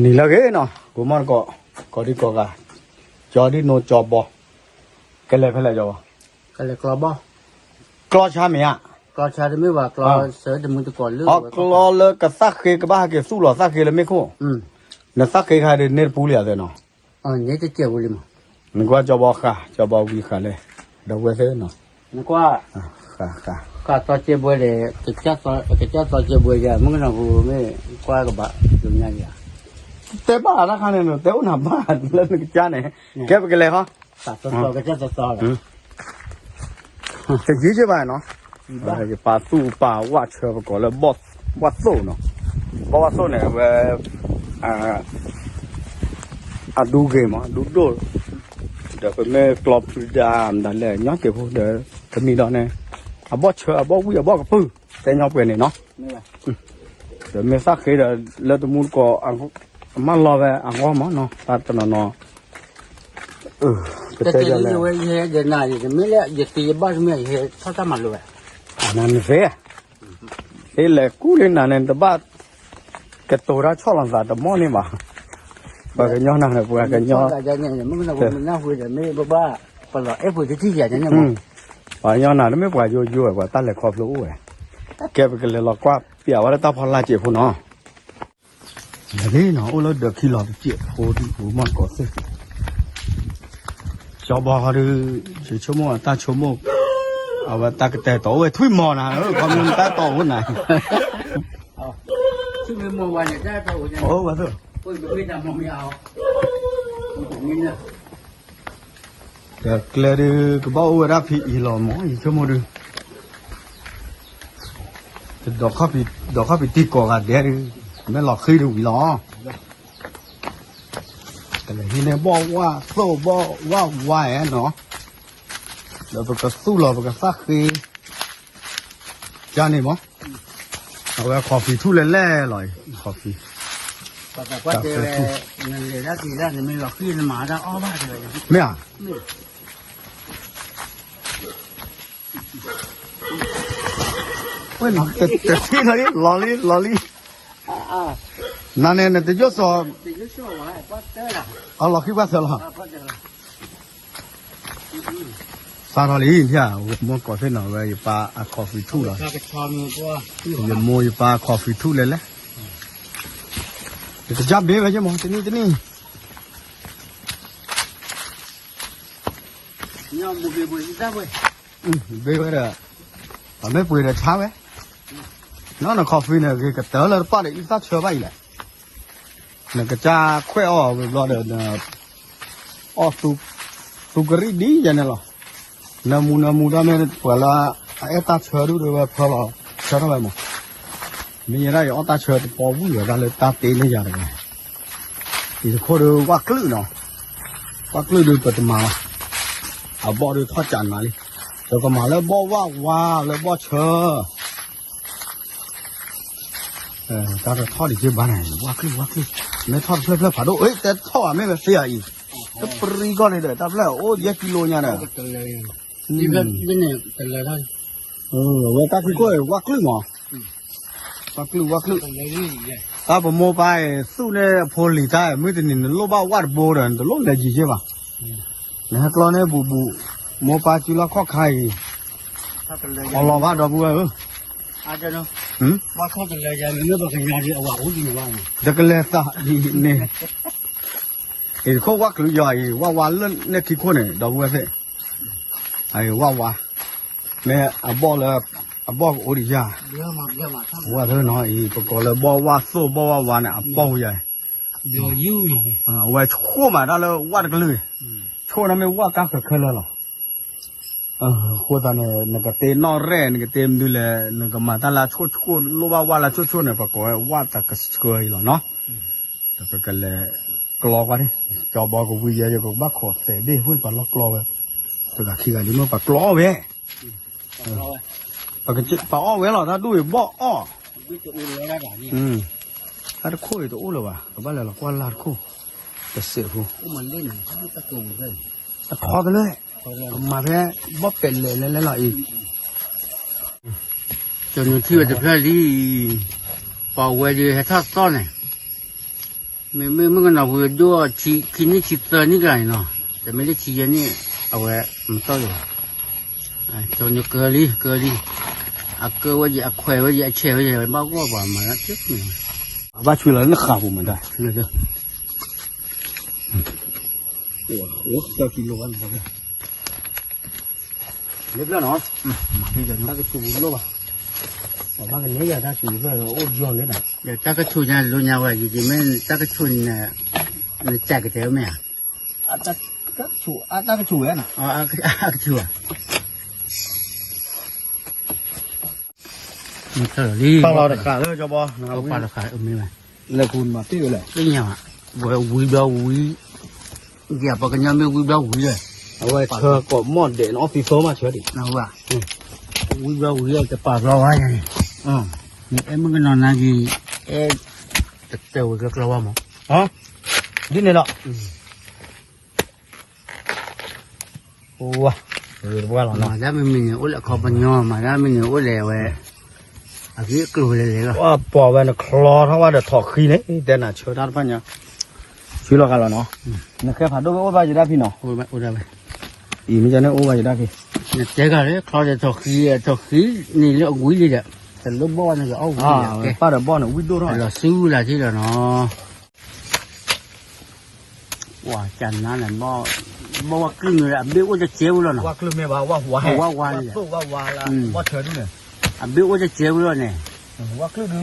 นี่ละเกเนาะกูมันก็ดีก็กะจอดีโนจอบก็เลยเพลจอบก็เลยกรอบบ่ กลอชาเมียกรอบชาจะไม่ว่ากรอเสือจะมึงตะก่อนเรื่องกลอเลยก็สักเคก็บ้าเคสู้หรอสักเคเลยไม่คู่เนี่ยสักเคใครเดินเนรปูเลียเด้เนาะเนี่ยจะเกี่ยวเลยมั้งนึกว่าจอบค่ะจอบวิค่ะเลยเดี๋ยวเว้ยเนาะนึกว่าค่ะก็ต่อเจ็บเลยจะจัดต่อเจ็บเลยจ้ะมึงน่ะกูไม่กว่ากับบ้าอยู่ยังไงแต่บ้าละคันเนี่ยแต่อุณหบ้าแล้วนึกจ้าเนี่ยแกไปกันเลยฮะตัดต่อก็จะต่อเลยจะยืดใช่ไหมเนาะป่าสู้ป่าวัดเชื่อไปก่อนแล้วบอสวัดโซ่เนาะวัดโซ่เนี่ยเวดูเกมดูโดเดี๋ยวเป็นแม่กลอบดามนั่นแหละย้อนเก็บพวกเดี๋ยวจะมีดอกเนี่ยบอสเชื่อบอสวิ่งบอสกับปื้อแต่ย้อนเป็นเนี่ยเนาะเดี๋ยวแม่สักเคยเดี๋ยวแล้วตัวมูลก็มันรอไปว่ามั้งเนาะตัดตัวเนาะแต่ที่อยู่เฮ้ยเดี๋ยวน่าจะไม่เละเดี๋ยวตีบ้านไม่เฮ้ยเขาทำมาเลยนั่นเสียเฮ้ยแหละกูเล่นนั่นเนี่ยแต่บ้านแกตัวเราชอบหลังจากแต่มอนี่มาบางย้อนนั่นเลยบางย้อนแต่เนี่ยมันน่าคุยแต่ไม่บ้าปลอดพูดที่ใหญ่เนี่ยมั้งบางย้อนนั่นไม่ปล่อยยั่วกว่าตั้งแต่ครอบรู้แกไปกันเลยเรากว่าเปียว่าตั้งพลาเจ็บพูนเนาะนี่เนาะเราเด็กขี้หลอดเจ็บโคตรหูมันก็เสียชาวบ้านเขาดูชั่วโมงตาชั่วโมงเอาไว้ตากแต่ต่อไว้ทุ่มมอนะความมันตาต่อหุ่นไหนซึ่งเมื่อวานเนี่ยได้ต่อหุ่นโอ้ว่าเถอะพูดไม่ทำไม่เอานี่นะแต่เกลือดูก็บอกว่ารับพี่อีหล่อหมออีชั่วโมงดูดอกข้าวปีตีก่อกันเดี๋ยวไม่หลอกขึ้นดูอีหล่อแต่เลยที่เนี่ยบอกว่าโซ่บอกว่าไหวเนาะเราไปก็สู้เราไปก็สักทีจานนี่มั้งเอาไว้คอฟฟี่ทุเล่ๆเลยคอฟฟี่แต่ว่าเจอนั่นเลยแล้วทีแรกเนี่ยไม่หลอกขึ้นหมาได้อ้อบ้าเลยไม่อ่ะเฮ้ยแต่ที่ไหนลอลี่นั่นเนี่ยแต่ยศเอาหลอกคิดว่าเสร็จแล้วซาทอลีที่อ่ะมันก็เส้นหน่อยอยู่ปลาคอฟฟี่ทูละยังมัวอยู่ปลาคอฟฟี่ทูเลยแหละจะจับเบี้ยไปใช่ไหมที่นี่เนี่ยบุบจับเว้ยเบี้ยไปเลยไม่ปุยเลยช้าเว้ยน้องน่ะคอฟฟี่เนี่ยก็เต๋อเลยป้าเลยอีสักเชื่อไปเลยเนี่ยก็จะค่อยออกรอเดี๋ยวออกสุกรีดีอย่างนี้หรอนามูได้ไหมเวลาไอ้ตาเชื่อดูด้วยว่าพอเราเชื่อทำไมมั้งมีอะไรอ๋อตาเชื่อปอวุ่นอยู่กันเลยตาเตะนี่อย่างไรที่เขาดูว่าคลื่นเนาะว่าคลื่นดูตัวมาเอาบ่อดูทอดจานมาเลยแล้วก็มาแล้วบ่อว่าแล้วบ่อเชื่อตาจะทอดอีกที่บ้านไหนว่าคลื่นไม่ทอดเพื่อผ่าดูเอ้ยแต่ทอดไม่แบบเสียอีกก็ปรีก็เลยเด้อแต่แล้วโอ้ยกิโลเนี่ยนะนี่ก็เนี่ยเป็นอะไรท่านเวลาที่ก็ว่าคลื่นหรอว่าคลื่นถ้าผมโมไปสู้เนี่ยพอลีได้ไม่ได้เนี่ยโลบ้าวัดโบราณตัวโลกเลยจีใช่ป่ะเนี่ยกลอนเนี่ยบูโมไปจุฬาข้อไข่เอาลองว่าดอกบัวอาจจะเนาะว่าเขาเป็นอะไรอย่างนี้บอกกันอย่างนี้เอาว่าหูจริงว่าเด็กเล็กตาดีเนี่ยเขาว่าคลื่นใหญ่ว่าเล่นเนี่ยขี้คนเนี่ยดอกบัวเสไอ้ว่าเนี่ยบอกเลยบอกโอริยาเยอะมากว่าเธอหน่อยปกติบอกว่าสู้บอกว่าวานเนี่ยบอกใหญ่เดี๋ยวยุ่งว่าชั่วมาแล้วว่ากันเลยชั่วนั้นไม่ว่ากันเคยเลยหรอขั้วตอนนี้นึกเตนนอแร่นึกเต็มดูแลนึกมาแต่ละชั่วรู้ว่าละชั่วเนี่ยปกติว่าแต่ก็สวยหรอเนาะแต่ปกติกลัวกันดิจอบอกกูวิ่งจะกูบ้าขอเสด็จหุ่นปลอกกลัวเลยตัวกับขี้กันดิมันปลอกลัวเว้ยปกติปลอกเว้ยหรอถ้าดูบ่อ้อถ้าคุยตัวอู้เลยวะก็บ้าเลยหรอกว่าลาดคู่จะเสียหูมันเล่นตะกุ่มเลยตะคอกันเลยมาแค่บ่เป็นเลยแล้วหรออีกจนที่ว่าจะเพื่อที่เป่าไว้ดีให้ทอดต้นเนี่ย没个那会多去你去做你个人喏，这没得去你，啊喂，唔到了，哎，做你隔离，啊隔我就快我就切我就把我吧嘛，那就把去了那哈不么的，那个，我小几路完了，你不要拿，马上就那个猪肉吧，我把个那个他猪肉我养的呢，要这个出现路年话就是们这个出呢，那这个叫咩啊？那个猪呀呢？啊个出啊。你这里，放了的看了叫不？我把它看，没完。来滚嘛，对了。这样啊，我围标围，也把个娘们围标围了。我车搞毛的，那非说嘛车的。那我啊，围标围了，这把老玩意儿。你俺们个那去，这我个老玩嘛。啊，进来了。哇，不干了呢。马咱们明年我来考本娘嘛，咱明年我来喂。啊，给狗来了。我包完了，claw 他娃的讨黑呢，在那车他的反正，去了干了喏。那开发都我把一大批喏。我这呗。你们家那我把一大批。那这个嘞，考的讨黑，你了围里的，这老包那个熬围啊，把这包那围多少？了收了去了喏。哇，真难了，我跟了，别我就接不了呢。我跟没吧，我挖了，我车住呢。啊，别我就接不了呢。我跟着。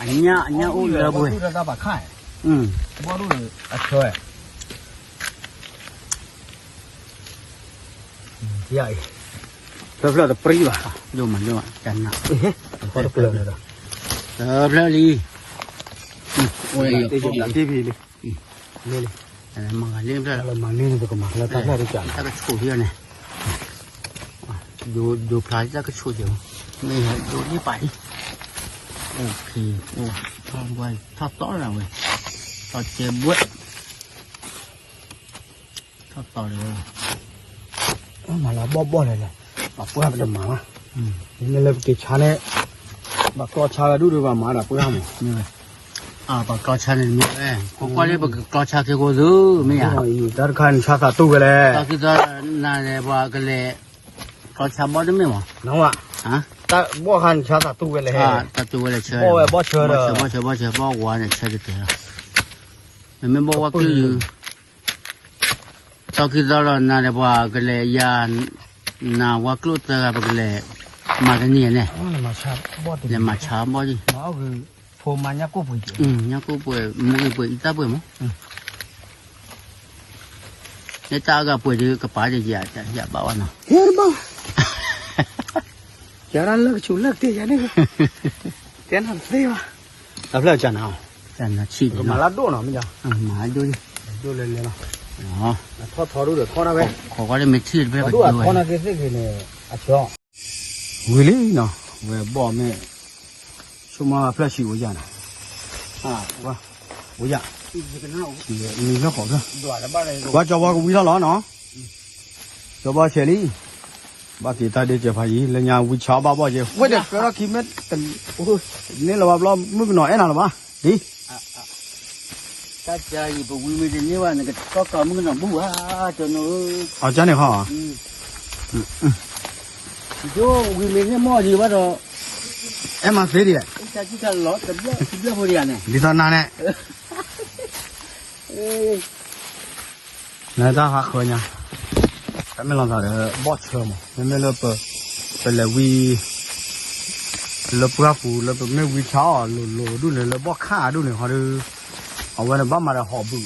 人家我了不？我住那把看。我住那车哎。呀，这不了的不离吧？有嘛，真难。我都不了的。不了哩。我也有。这批的。哩。忙啊，拎不了。忙拎这个忙了，大概都讲。这个臭掉呢。有牌这个臭掉。没有100 ，OK， 他多少位？他接不？他多少位？马拉包来了，把不要不就忙了。你那给查呢？把高查了都得把马拉不要嘛。啊，把高查的没哎，我管里把高查给我走没呀？咱看查啥都个嘞？到给他拿来把个嘞，高查包的没嘛？能吧？啊？我看查啥都个嘞？啊，他都为了车。包车的。包我的车就对了。你们包我给有。到给到了拿来把个嘞呀，那我给他把个嘞，马个年呢？马车包的。马车包的。马个破马伢过不？人家过不，没不一大不么？你大个不就个八的家把完了。Jangan lek culek dia jadi. Tian harus dia. Tapi lah jangan. Jangan cik. Malah do nak macam. Malah do. Do le le lah. Oh. Thor dulu, thor apa? Kau kalau mesti berapa do? Thor nak kesi kini. Acha. Willy no. We bawa me. Cuma flash hujan. Wah. Hujan. Ini nak kau ke? Wah coba aku bisa lah no. Coba celi. Bác kỳ ta đi chụp phải là nhà vui chó bao giờ quay được cái đó khi mất nên là bao mức nói nào là ba đi ta chơi gì vui mới đến như vậy này có mức nào bù cho nó ở trên này hả chú vui mình mua gì bắt đầu em ăn phê đi này ta chỉ cần lót tập biết mua gì này đi tao nè này ta phát khơi nha cái mình làm sao để bót chơi mà nên là là vì là bữa phụ là mấy vì cháu lồ đu này là bót khá đu này họ được họ vẫn là bắt mà là họ bự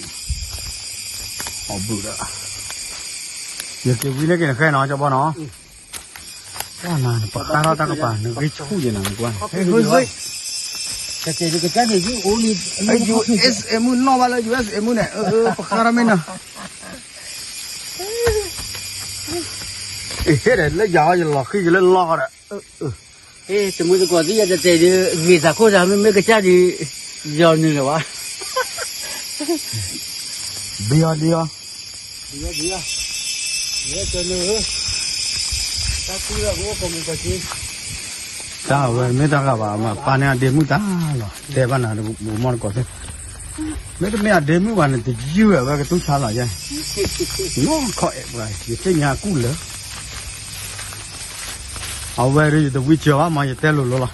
đó giờ cái vì này cái nói cho bọn nó cái mà bớt khá đó ta có phải nó cái chú gì nào quan hơi cái gì chứ ủa đi US em nó bao giờ US em này bớt khá ra mình à thế này lấy gió gì lò khi lấy lo đấy ê tụi mình có gì để chạy đi vì sao cô ra mấy cái cha đi giò như là quá bia cho nữa ta cứ là bố của mình có gì ta về mấy ta gặp mà pa này đi mua ta rồi để bạn nào được bố món có thế mấy cái mẹ đêm mới vào này thì dưa vào cái túi xả lại vậy nó khỏi vậy thì cái nhà cũ lớn ở về đi từ vui chiều mà giờ tên luôn rồi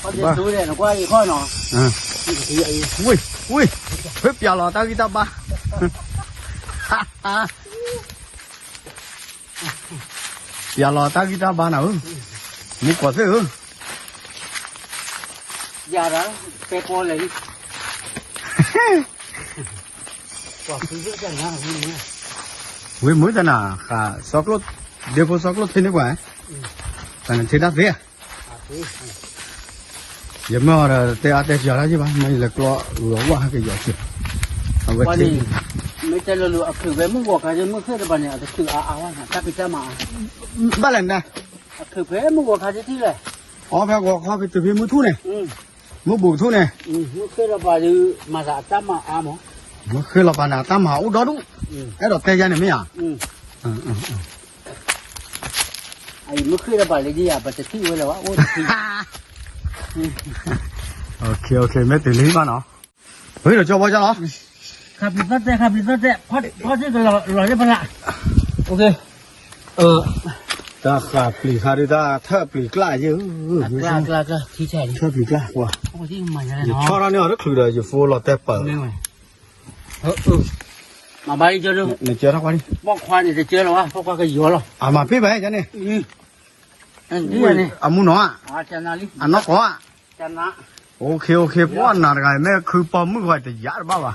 có cái túi này nó qua gì khó nó ui ui phép giờ là tao đi tao ba giờ là tao đi tao ba nào mua quả thế hả giờ đó pe po lại đi quả thứ rất là ngon hơn với mới thế nào cả sọc lót đều có sọc lót thế này quả thành thế đắt thế giờ mà là tê giờ đó chứ ba mày là lo quá cái giờ chứ qua đi mấy tên lừa khử về mức quả cái gì mức hết rồi bạn này khử áo ta bị sao mà ba lần nè khử về mức quả cái gì thế này phải qua phải từ phía mũi thu này mũi bù thu này mức hết rồi bạn đi mà giả ta mà mà mũi khơi là bạn nào ta mà đó đúng cái đó tê ra này mấy à ai mức hết rồi bạn đi à bạn sẽ thi với là ôi ok mấy tỷ lý ba nó với rồi cho bao cho nóขับรถได้พอที่จะรอได้ปะล่ะโอเคta khá pli khá đi ta thợ pli kla chứ กล้าที่แท้ดิ thợ pli kla quá โอ้ที่มันอะไร giờ เนาะ cho ra nữa rất lười giờ phô lọt tép bờ ไม่ไหวมาใบเจอดู này chơi ra qua đi บอกควายเนี่ยจะเจอหรอวะเพราะควายก็อยู่หรอ à mà biết vậy chứ này นี่นี่ à muốn nó à อาจารย์นาลี à nó có à จันนะ ok bố ăn nào cái mẹ cứ bom mới gọi thì giá bao à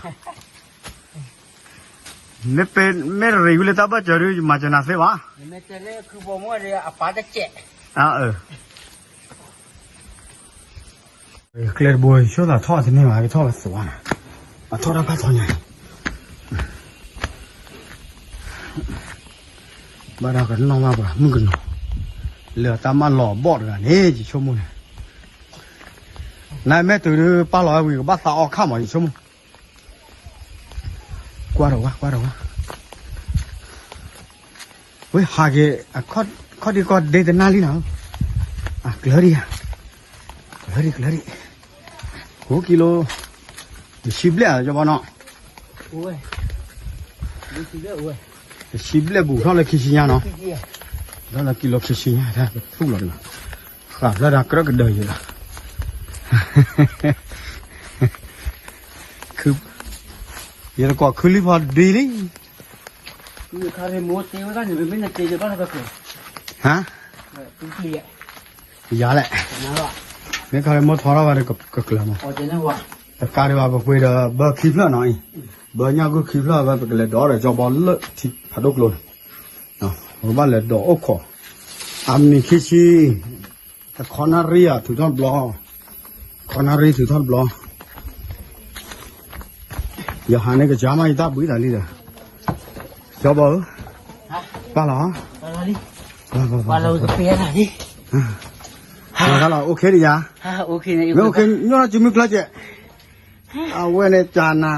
mẹ bên mẹ review lên tao bắt chờ đi mà chờ nào thế ba แม่เจเล่คือบ่มั่วเลยอ่ะป้าจะแจก à Claire boy số là thọ thế này mà cái thọ là xấu à thọ đang phát thọ nhảy bà nào cái nó mà bàมึงgần lửa ta mà lò bọt cả nè chỉ cho mua này này mẹ từ ba lò vì bác sao khăm mà chỉ cho mua qua đâu quá ui hai cái có đi con đây từ nào đi nào Claire đi Claire đi cố kilo để ship lại cho bọn nó โอ้ยดูสิเด้อโอ้ย ship lại bù nó là cái gì nhá nó đó là kilo cái gì nhá thế thu rồi mà cả ra đặc cái đời vậy là cứ giờ là có clip vào đi đi คือคาเรโมเตไว้กันอยู่ไม่น่าเจอบ้านก็คือ hả ตุ้งขี้อ่ะ giá lại นะว่า mấy cái mua thora vào đây cực lắm mà อ๋อเจนะว่า tất cả đều vào quê là bơ clip nữa nói bơ nhau cứ clip là vào cái đó để cho bọn lợn thịt phải đốt luôn rồi bắt là đổ ốc khổ ăn mình khi chi ta conari à thử thon blo conari thử thon blo giờ hai này cái giá mà ta bưởi lại đi rồi cho bơ ba ló ว่าเราจะเปลี่ยนอะไรดิ đó là ok đi ya โอเคนะ nếu ok nhớ là chỉ biết là chị quên này tràn à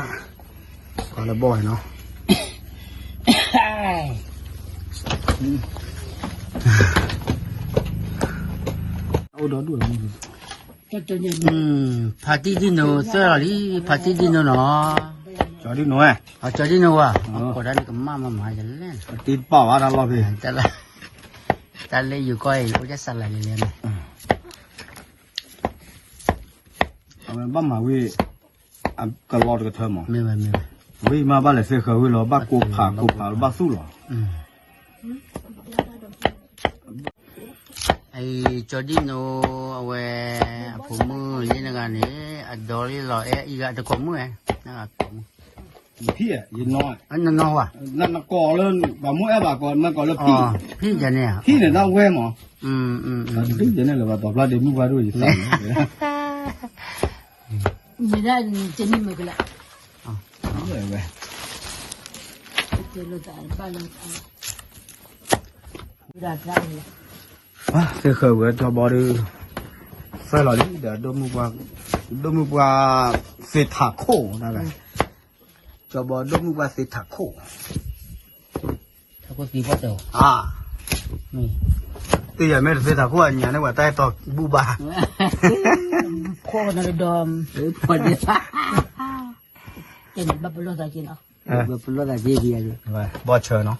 còn là bòi nó ô đó đuổi mình พาร์ตี้ดิโนเสื้อหรือพาร์ตี้ดิโนเนาะ cho đi nói เอาจอดิโนว่ะก็ได้ก็มาจะเล่น tin bảo à lo về แต่เลยอยู่ก้อยกูจะสั่นอะไรเลยนะ mình bắt mà we cái lo cái thơm mà ไม่ไหว we mà bắt lại sẽ khởi we lo bắt cục phá bắt su lo ไอจอดิโนเอาไว้ผมมือนี่นะกันนี่ดอลลี่รออีกอะตะกมือนะครับ พี่ยินน้อย อันนั้นน้องว่ะ นั่นน่ะก่อเลิ่นบ่มื้อบ่ก่อนมันก่อแล้วพี่ จะเนี่ย พี่เนี่ยต้องแว่หมอ พี่เนี่ยเลยว่าตอบรับได้มื้อว่าด้วยสั่ง ไม่ได้จะนี่มันก็ละ เลยเว้ย เจอเราแต่บ้านเราไม่ได้ได้เลย sẽ khởi với cho bò đi phải là đi để đôi mua qua sẽ thả khổ đó này cho bò đôi mua qua sẽ thả khổ ถ้าก็ตีพ่อเจ้า นี่ bây giờ mới sẽ thả khổ nhà nó quả tay to bu bà โคตรน่าดอม พอดี เจนี่บับโลตากินเนาะ เบอร์ปลอดอะเจียเลย ไปบ่เชอเนาะ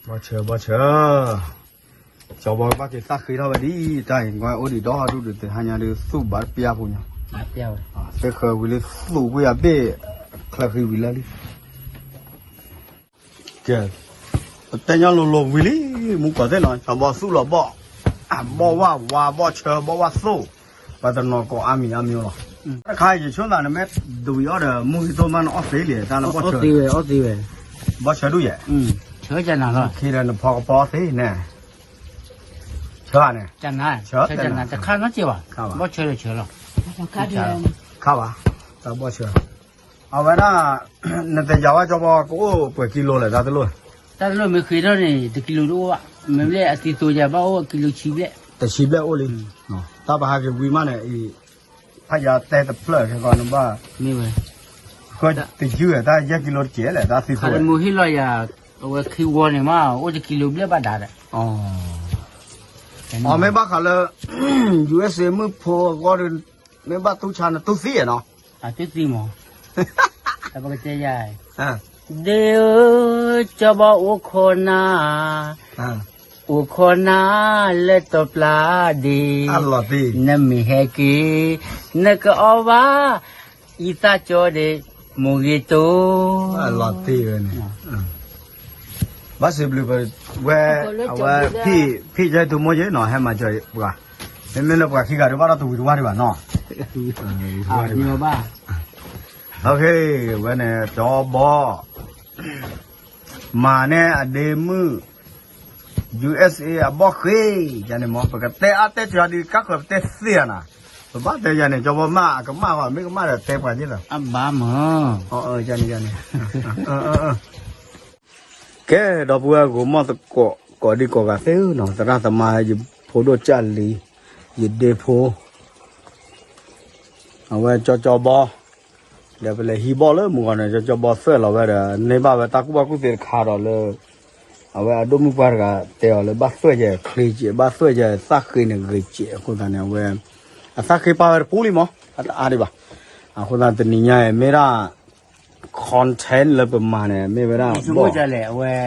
บ่เชอจอบว่ากิสักขี้เท่าไปดิใจว่าโอ้ดิดอดูดิหายาดิสู้บาดเปียพุ่น มาเปรี้ยว เสกวิลิสู้กูอย่าเบ้คลาคือวิลลิเจ้าแต่ยังลงวิลิมึงก็ได้เนาะชาวบ้านสู้หรอบ่บ่ว่าบ่เชอบ่ว่าสู้ว่าแต่นอก็อามีเนาะถ้าใครจะชวนตาเนี่ยแม่ดูยอดมึงตัวมันออสเตรเลียตาเนี่ยบ่เชอ ตีเว้ย บ่เชอดูရဲ့ เชื่อจันนะเหรอ ขี้เรนพอกระป๋อสิเนี่ยเชื่อเนี่ย จันนะเชื่อจันนะแต่ข้าน้องเจียวอ่ะบ่เชื่อเลยเชื่อหรอ คาเดีย เข้าป่ะแต่บ่เชื่อเอาไว้นะนั่นแต่ยาวจะบอกกูเปิดกิโลเลยตาตะลุย แต่เราไม่เคยได้เนี่ยตะกิโลดูอ่ะไม่เล่อติตัวจะบ้าว่ากิโลชีเล่ แต่ชีบแล้วโอ้ลิเนาะตาบาหากิวีมาเนี่ยอีพยาแต่ตะเพลแค่ก่อนว่า นี่เว้ย ก็ติดเยอะตาแยกกิโลเจ๋แหละตาสิ ข้าเป็นมือที่ลอยอ่ะเอาไว้คิววันเนี่ยมาโอ้จะกิโลเล่บ้าด่าเลย อ๋ออ๋อไม่บ้าเขาเลย USA มือพอก็เดินไม่บ้าตู้ชานะตู้ซี่เนาะ อ่ะจุดตีมั้งแต่ปกติใหญ่ อ่า เดี๋ยวจะบอกอุคนนา อ่า อุคนนาเล็ดตัวปลาดี อัลลอฮ์ดี นั่นมีเฮกีนั่นก็เอาว่าอีตาโจเดมูกิโต อัลลอฮ์ดีเลยเนี่ยบ้าสิบลูกว่าพี่ใจตัวมันเยอะหน่อยให้มาใจบุกไม่ไม่เราบุกขี้กันหรือว่าเราตัวว่าดีกว่าเนาะ อ่ามีมาบ้า โอเควันนี้จอบอมาเนี่ยเดมือ USA อ่ะบอกเคยยันนี่มั้งปกติอาเตจอดีกักเตเสียนะบ้าแต่ยันนี่จอบมาก็มาว่าไม่ก็มาแต่เตะกว่านี่แหละ อับบ้ามั้ง ยันนี่แกดอกบัวกูมาตะกอดีกอกาเซลเนาะตระสมาอยู่โพดจัลลีอยู่เดโพเอาไว้จอบอเดี๋ยวไปเลยฮีบอลเลยมึงก่อนเนี่ยจอบอเสื้อเราไว้เดี๋ยวในบ้านตากูว่ากูเสียขาดเลยเอาไว้ดูมึงปาร์กะเตียวเลยบ้าเสื้อจะคลีเจบ้าเสื้อจะสักคืนหนึ่งคลีเจคนนั้นเนี่ยเว้ยสักคืนปาร์ปูลิมั้งอะไรบ้าคนนั้นตัวนี้เนี่ยไม่ได้คอนเทนต์เลยประมาณเนี่ยไม่ได้ สมมติจะแหละเว้ย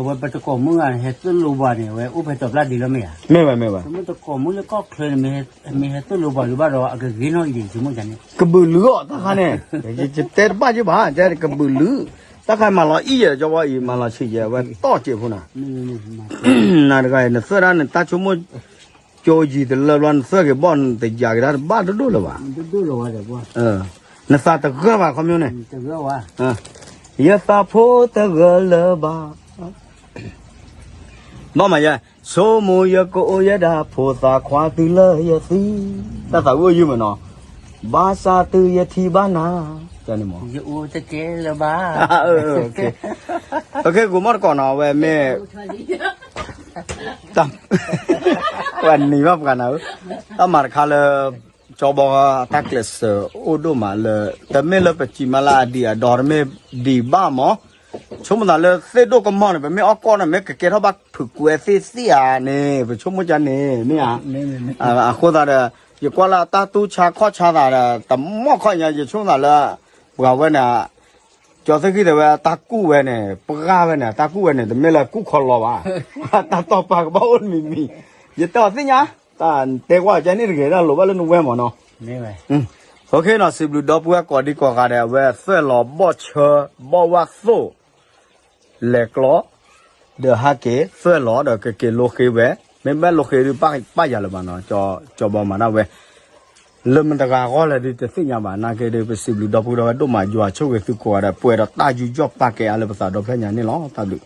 ว่าปตะกอมึงอ่ะเฮ็ดต้นลูบาเนี่ยเว้ยอุปตบลาดีแล้วมั้ยอ่ะ ไม่ สมมติตะกอมึงแล้วก็เคยมีเฮ็ดต้นลูบาหรือว่าเราอ่ะก็กินเอาอีกสมมติจังนี่ กระบือเลือตาคันเนี่ยจะเตะบ้าจีบ้าจะกระบือเลือตาคันมาละอีจะว่าอีมาละชี้จะว่าต่อเจ็บพุ่นน่ะนั่นก็ไอ้เสื้อนั้นตาชั่วโมงโจจีแต่ละวันเสื้อก็บ่อนแต่อยากได้บ้าดูเลยว่ะ ดูโลว่าเด้อบ่ นั่นซาตะกะว่าคำนี้เนี่ย จะก็ว่า ยะตาโพตะกะละบ้าน้องมายะโสโมยะโกยะดาโพตาควาตุละยะซีตาสาวอยู่มั้ยเนาะบาซาตุยะทีบานาจันนี่มั้ง จะอูตะเกละบ้า โอเคกูมอดก่อนเอาไว้แม่ตั้มวันนี้ว่ากันเอาตั้มมาคาเลจอบอตักเลสโอโดมาเลแต่ไม่เลปจิมาลาดีอะดอร์เมดีบ้าหมอชมมาเลเซโดก็มอนไปไม่ออกก่อนไม่เกเท่าบักฝึกกูเอซีซีอ่ะเนี่ยไปชมมุจันเนี่ยไม่อ่ะคนตาเดอยู่กว่าละตาตูชาข้อชาตาเดแต่มอข้อยอยู่ชมมาเลบอกว่าเนี่ยจอดสักทีเดียวตากู้เว้เนี่ยปากกาเว้เนี่ยตากู้เว้เนี่ยแต่ไม่ละกู้คอลอวะตาต่อปากบ้าอ้นมีอย่าต่อสิเนี่ยตาเด็กว่าจะนี่เกิดแล้วหรือว่าเรื่องนู้นเว้หมอเนาะ นี่เว้ย โอเคเนาะสิบลูดอปัวก่อนดีกว่ากันเนี่ยเว้เสื้อหล่อบ่เชอบ่วักโซเล็กล้อเดี๋ยวหาเกเสื้อหล่อเดี๋ยวเกโลเคเว้ไม่แม่โลเคหรือป้ายาละบ้านเนาะจอบ่มานะเว้เริ่มมันตะกาก็เลยดิจะสิ่งอย่างบ้านนาเกเดี๋ยวไปสิบลูดอปัวเดี๋ยวมาจัวโชว์เวสุกัวเดี๋ยวป่วยเดี๋ยวตาอยู่จอบปากเกอะไรภาษาดอกแค่ยังนี่หรอตาดู